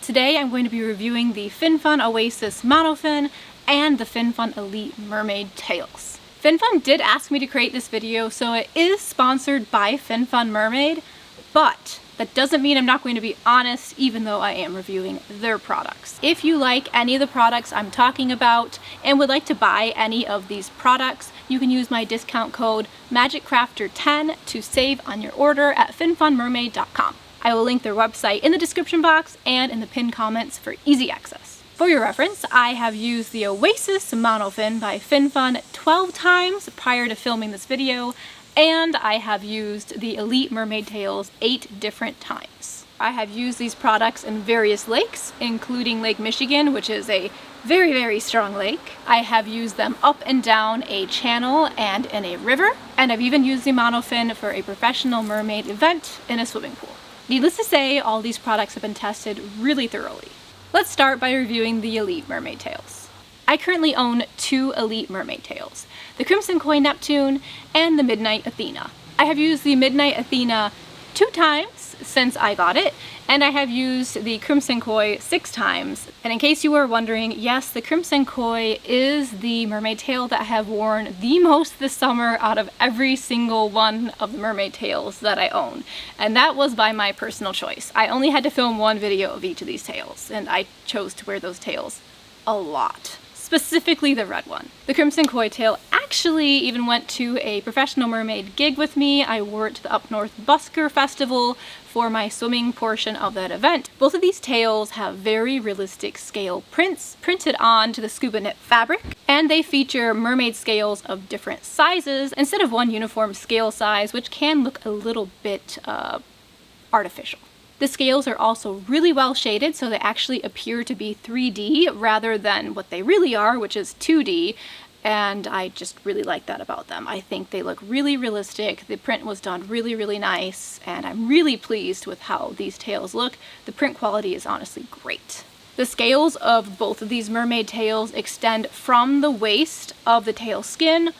Today I'm going to be reviewing the FinFun Oasis Monofin and the FinFun Elite Mermaid tails. FinFun did ask me to create this video, so it is sponsored by FinFun Mermaid, but that doesn't mean I'm not going to be honest, even though I am reviewing their products. If you like any of the products I'm talking about and would like to buy any of these products, you can use my discount code Magic Crafter 10 to save on your order at finfunmermaid.com. I will link their website in the description box and in the pinned comments for easy access. For your reference, I have used the Oasis Monofin by FinFun 12 times prior to filming this video, and I have used the Elite Mermaid tails 8 different times. I have used these products in various lakes, including Lake Michigan, which is a very, very strong lake. I have used them up and down a channel and in a river, and I've even used the Monofin for a professional mermaid event in a swimming pool. Needless to say, all these products have been tested really thoroughly. Let's start by reviewing the Elite Mermaid tails. I currently own 2 Elite Mermaid tails, the Crimson Koi Neptune and the Midnight Athena. I have used the Midnight Athena 2 times since I got it, and I have used the Crimson Koi 6 times. And in case you were wondering, yes, the Crimson Koi is the mermaid tail that I have worn the most this summer out of every single one of the mermaid tails that I own. And that was by my personal choice. I only had to film one video of each of these tails, and I chose to wear those tails a lot. Specifically the red one. The Crimson Koi tail actually even went to a professional mermaid gig with me. I wore it to the Up North Busker Festival for my swimming portion of that event. Both of these tails have very realistic scale prints printed onto the scuba knit fabric, and they feature mermaid scales of different sizes instead of one uniform scale size, which can look a little bit artificial. The scales are also really well shaded, so they actually appear to be 3D rather than what they really are, which is 2D, and I just really like that about them. I think they look really realistic, the print was done really, really nice, and I'm really pleased with how these tails look. The print quality is honestly great. The scales of both of these mermaid tails extend from the waist of the tail skin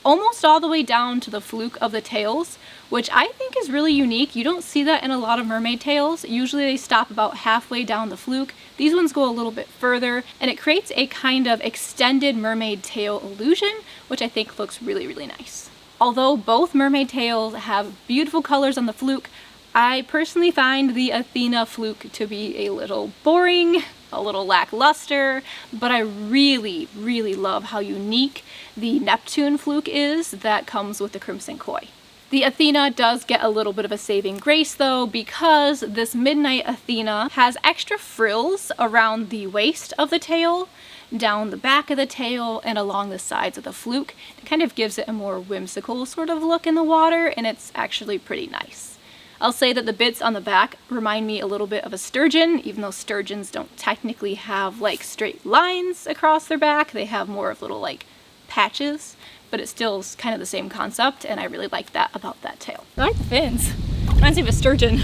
almost all the way down to the fluke of the tails, which I think is really unique. You don't see that in a lot of mermaid tails. Usually they stop about halfway down the fluke. These ones go a little bit further, and it creates a kind of extended mermaid tail illusion, which I think looks really, really nice. Although both mermaid tails have beautiful colors on the fluke, I personally find the Athena fluke to be a little boring, a little lackluster, but I really, really love how unique the Neptune fluke is that comes with the Crimson Koi. The Athena does get a little bit of a saving grace though, because this Midnight Athena has extra frills around the waist of the tail, down the back of the tail, and along the sides of the fluke. It kind of gives it a more whimsical sort of look in the water, and it's actually pretty nice. I'll say that the bits on the back remind me a little bit of a sturgeon, even though sturgeons don't technically have like straight lines across their back. They have more of little like patches, but it still is kind of the same concept, and I really like that about that tail. I like the fins. Reminds me of a sturgeon,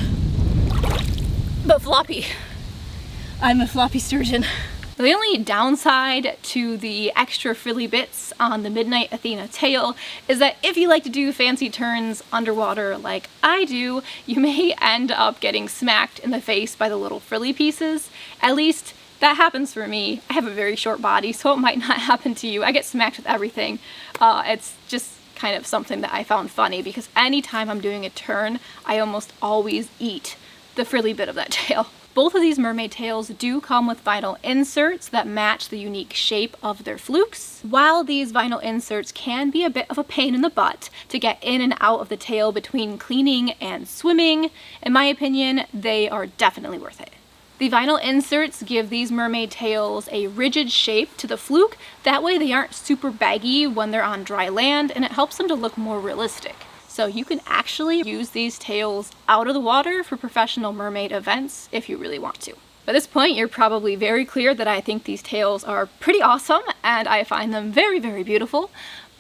but floppy. I'm a floppy sturgeon. The only downside to the extra frilly bits on the Midnight Athena tail is that if you like to do fancy turns underwater like I do, you may end up getting smacked in the face by the little frilly pieces. At least that happens for me. I have a very short body, so it might not happen to you. I get smacked with everything. It's just kind of something that I found funny, because anytime I'm doing a turn, I almost always eat the frilly bit of that tail. Both of these mermaid tails do come with vinyl inserts that match the unique shape of their flukes. While these vinyl inserts can be a bit of a pain in the butt to get in and out of the tail between cleaning and swimming, in my opinion, they are definitely worth it. The vinyl inserts give these mermaid tails a rigid shape to the fluke. That way they aren't super baggy when they're on dry land, and it helps them to look more realistic. So you can actually use these tails out of the water for professional mermaid events if you really want to. By this point, you're probably very clear that I think these tails are pretty awesome, and I find them very, very beautiful,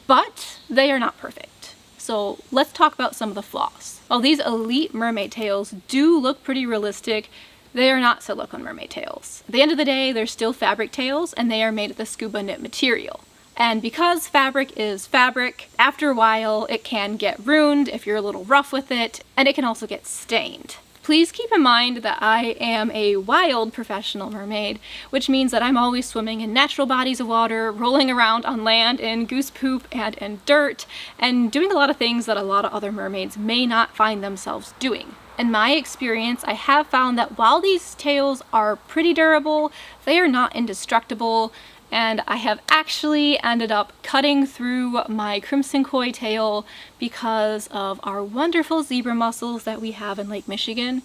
but they are not perfect. So let's talk about some of the flaws. While these Elite mermaid tails do look pretty realistic, they are not silicone mermaid tails. At the end of the day, they're still fabric tails, and they are made of the scuba knit material. And because fabric is fabric, after a while it can get ruined if you're a little rough with it, and it can also get stained. Please keep in mind that I am a wild professional mermaid, which means that I'm always swimming in natural bodies of water, rolling around on land in goose poop and in dirt, and doing a lot of things that a lot of other mermaids may not find themselves doing. In my experience, I have found that while these tails are pretty durable, they are not indestructible, and I have actually ended up cutting through my crimson koi tail because of our wonderful zebra mussels that we have in Lake Michigan.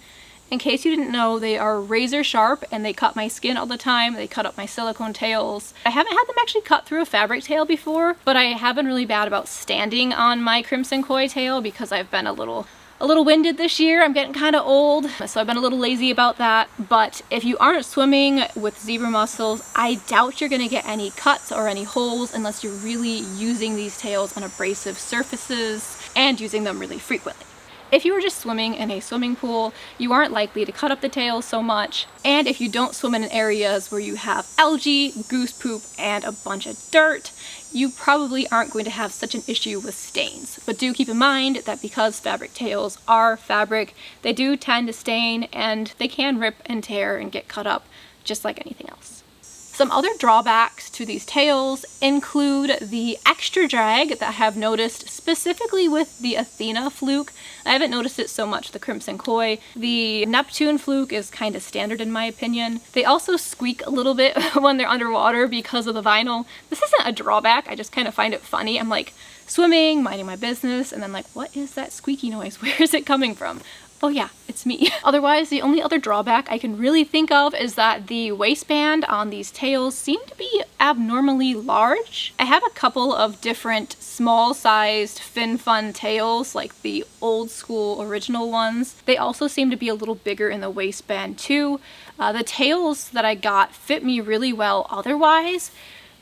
In case you didn't know, they are razor sharp and they cut my skin all the time. They cut up my silicone tails. I haven't had them actually cut through a fabric tail before, but I have been really bad about standing on my crimson koi tail because I've been a little winded this year. I'm getting kind of old, so I've been a little lazy about that. But if you aren't swimming with zebra mussels, I doubt you're gonna get any cuts or any holes unless you're really using these tails on abrasive surfaces and using them really frequently. If you were just swimming in a swimming pool, you aren't likely to cut up the tails so much. And if you don't swim in areas where you have algae, goose poop, and a bunch of dirt, you probably aren't going to have such an issue with stains. But do keep in mind that because fabric tails are fabric, they do tend to stain and they can rip and tear and get cut up just like anything else. Some other drawbacks to these tails include the extra drag that I have noticed specifically with the Athena fluke. I haven't noticed it so much with the crimson koi. The Neptune fluke is kind of standard in my opinion. They also squeak a little bit when they're underwater because of the vinyl. This isn't a drawback, I just kind of find it funny. I'm like swimming, minding my business, and then like, what is that squeaky noise? Where is it coming from? Oh yeah, it's me. Otherwise, the only other drawback I can really think of is that the waistband on these tails seem to be abnormally large. I have a couple of different small-sized fin fun tails, like the old school original ones. They also seem to be a little bigger in the waistband too. The tails that I got fit me really well otherwise,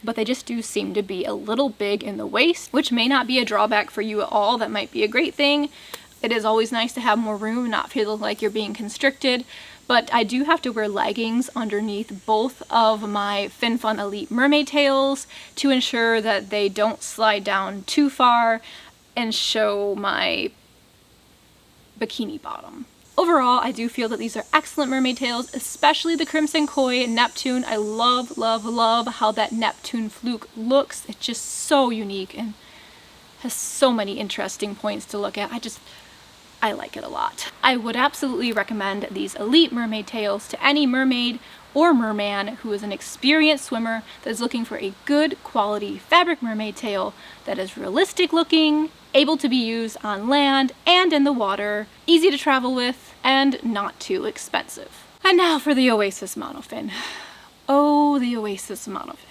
but they just do seem to be a little big in the waist, which may not be a drawback for you at all. That might be a great thing. It is always nice to have more room and not feel like you're being constricted, but I do have to wear leggings underneath both of my Fin Fun Elite mermaid tails to ensure that they don't slide down too far and show my bikini bottom. Overall, I do feel that these are excellent mermaid tails, especially the crimson koi and Neptune. I love, love, love how that Neptune fluke looks. It's just so unique and has so many interesting points to look at. I like it a lot. I would absolutely recommend these Elite mermaid tails to any mermaid or merman who is an experienced swimmer that is looking for a good quality fabric mermaid tail that is realistic looking, able to be used on land and in the water, easy to travel with, and not too expensive. And now for the Oasis Monofin. Oh, the Oasis Monofin.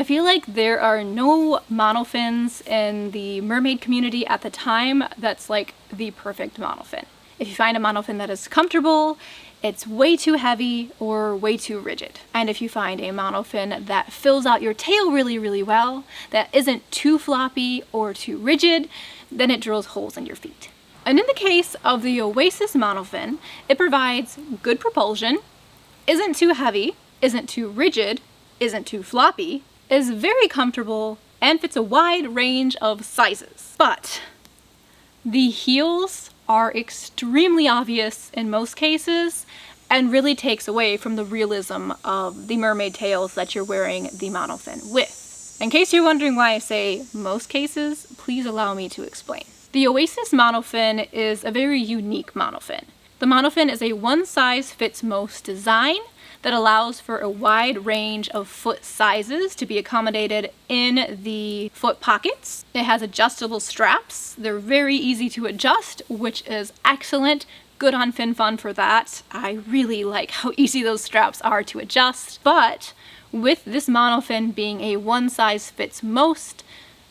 I feel like there are no monofins in the mermaid community at the time that's like the perfect monofin. If you find a monofin that is comfortable, it's way too heavy or way too rigid. And if you find a monofin that fills out your tail really, really well, that isn't too floppy or too rigid, then it drills holes in your feet. And in the case of the Oasis Monofin, it provides good propulsion, isn't too heavy, isn't too rigid, isn't too floppy, is very comfortable, and fits a wide range of sizes. But the heels are extremely obvious in most cases and really takes away from the realism of the mermaid tails that you're wearing the monofin with. In case you're wondering why I say most cases, please allow me to explain. The Oasis Monofin is a very unique monofin. The monofin is a one-size-fits-most design that allows for a wide range of foot sizes to be accommodated in the foot pockets. It has adjustable straps. They're very easy to adjust, which is excellent. Good on Fin Fun for that. I really like how easy those straps are to adjust. But with this monofin being a one-size-fits-most,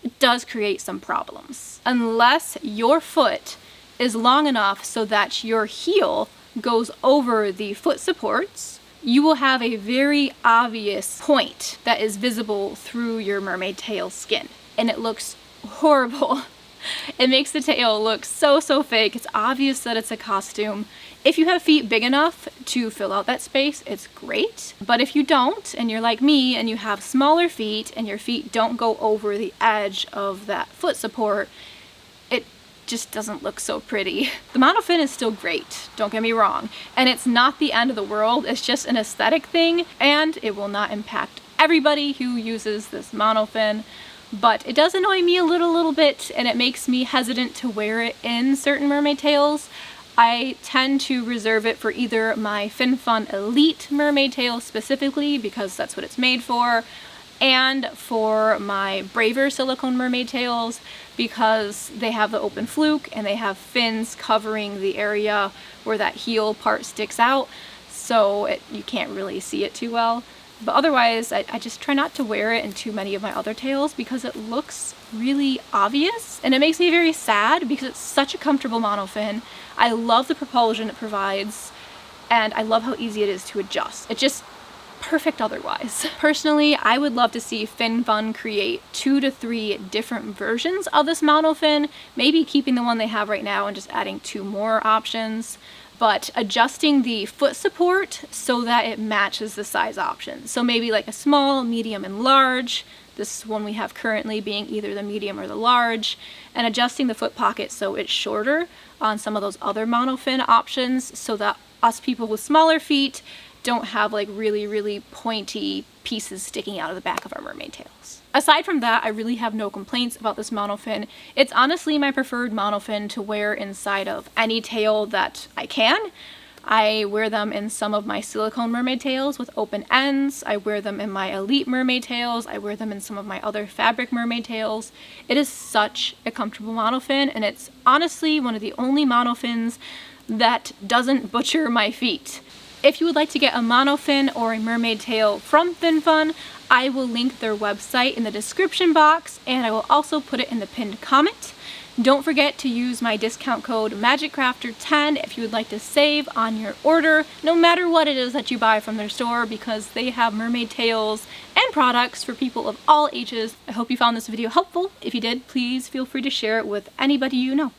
it does create some problems. Unless your foot is long enough so that your heel goes over the foot supports, you will have a very obvious point that is visible through your mermaid tail skin. And it looks horrible. It makes the tail look so fake. It's obvious that it's a costume. If you have feet big enough to fill out that space, it's great. But if you don't, and you're like me, and you have smaller feet, and your feet don't go over the edge of that foot support, it just doesn't look so pretty. The monofin is still great, don't get me wrong, and it's not the end of the world, it's just an aesthetic thing, and it will not impact everybody who uses this monofin, but it does annoy me a little bit, and it makes me hesitant to wear it in certain mermaid tails. I tend to reserve it for either my FinFun Elite mermaid tail specifically, because that's what it's made for, and for my braver silicone mermaid tails, because they have the open fluke and they have fins covering the area where that heel part sticks out, so you can't really see it too well. But otherwise, I just try not to wear it in too many of my other tails because it looks really obvious, and it makes me very sad because it's such a comfortable monofin. I love the propulsion it provides, and I love how easy it is to adjust. It's just perfect otherwise. Personally, I would love to see FinFun create 2 to 3 different versions of this monofin, maybe keeping the one they have right now and just adding 2 more options, but adjusting the foot support so that it matches the size options. So maybe like a small, medium, and large. This one we have currently being either the medium or the large, and adjusting the foot pocket so it's shorter on some of those other monofin options so that us people with smaller feet don't have like really pointy pieces sticking out of the back of our mermaid tails. Aside from that, I really have no complaints about this monofin. It's honestly my preferred monofin to wear inside of any tail that I can. I wear them in some of my silicone mermaid tails with open ends. I wear them in my Elite mermaid tails. I wear them in some of my other fabric mermaid tails. It is such a comfortable monofin, and it's honestly one of the only monofins that doesn't butcher my feet. If you would like to get a monofin or a mermaid tail from FinFun, I will link their website in the description box, and I will also put it in the pinned comment. Don't forget to use my discount code Magic Crafter 10 if you would like to save on your order, no matter what it is that you buy from their store, because they have mermaid tails and products for people of all ages. I hope you found this video helpful. If you did, please feel free to share it with anybody you know.